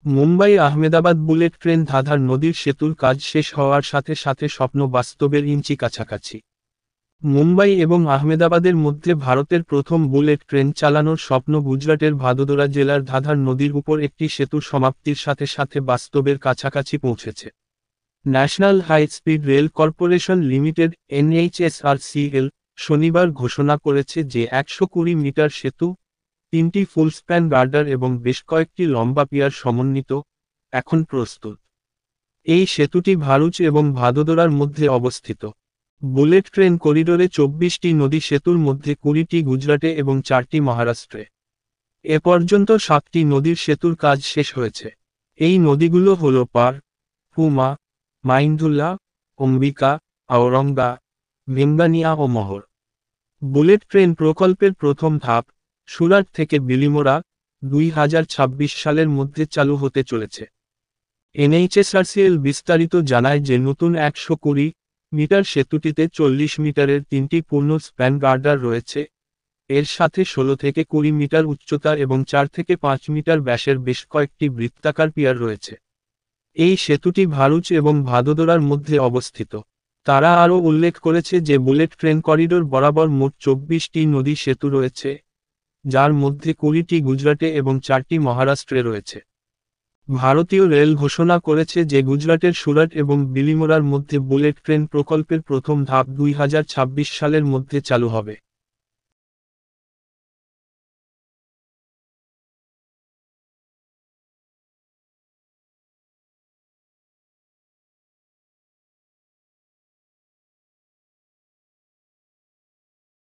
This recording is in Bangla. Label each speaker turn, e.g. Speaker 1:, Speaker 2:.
Speaker 1: মুম্বাই আহমেদাবাদ বুলেট ট্রেন ধাঁধার নদীর সেতুর কাজ শেষ হওয়ার সাথে সাথে স্বপ্ন বাস্তবের ইঞ্চি কাছাকাছি। মুম্বাই এবং আহমেদাবাদের মধ্যে ভারতের প্রথম বুলেট ট্রেন চালানোর স্বপ্ন গুজরাটের ভাদোদরা জেলার ধাঁধার নদীর উপর একটি সেতুর সমাপ্তির সাথে সাথে বাস্তবের কাছাকাছি পৌঁছেছে। National high speed rail corporation limited NHSRCL শনিবার ঘোষণা করেছে যে 120 মিটার সেতু, 3টি ফুল স্প্যান গার্ডার এবং বেশ কয়েকটি লম্বা পিয়ার সমন্বিত এখন প্রস্তুত। এই সেতুটি ভারুচ এবং ভাদোদরার মধ্যে অবস্থিত। বুলেট ট্রেন করিডোরে 24টি নদী সেতুর মধ্যে 20টি গুজরাটে এবং 4টি মহারাষ্ট্রে। এ পর্যন্ত 7টি নদীর সেতুর কাজ শেষ হয়েছে। এই নদীগুলো হল পার, পুমা, মাইন্ধুল্লা, অম্বিকা, আওরঙ্গা, ভেঙ্গানিয়া ও মহর। বুলেট ট্রেন প্রকল্পের প্রথম ধাপ, সুরাট থেকে বিলিমোরা, 2026 সালের মধ্যে চালু হতে চলেছে। NHSRCL বিস্তারিত জানায় যে নতুন 120 মিটার সেতুটিতে 40 মিটারের 3টি পূর্ণ স্প্যান গার্ডার রয়েছে, এর সাথে 16 থেকে 20 মিটার উচ্চতা এবং 4 থেকে 5 মিটার ব্যাসের বেশ কয়েকটি বৃত্তাকার পিয়ার রয়েছে। এই সেতুটি ভারুচ এবং ভাদোদরার মধ্যে অবস্থিত। তারা আরও উল্লেখ করেছে যে বুলেট ট্রেন করিডোর বরাবর মোট 24টি নদী সেতু রয়েছে, যার মধ্যে 20টি গুজরাটে এবং 4টি মহারাষ্ট্রে রয়েছে। ভারতীয় রেল ঘোষণা করেছে যে গুজরাটের সুরাট এবং বিলিমোরার মধ্যে বুলেট ট্রেন প্রকল্পের প্রথম ধাপ 2026 সালের মধ্যে চালু হবে।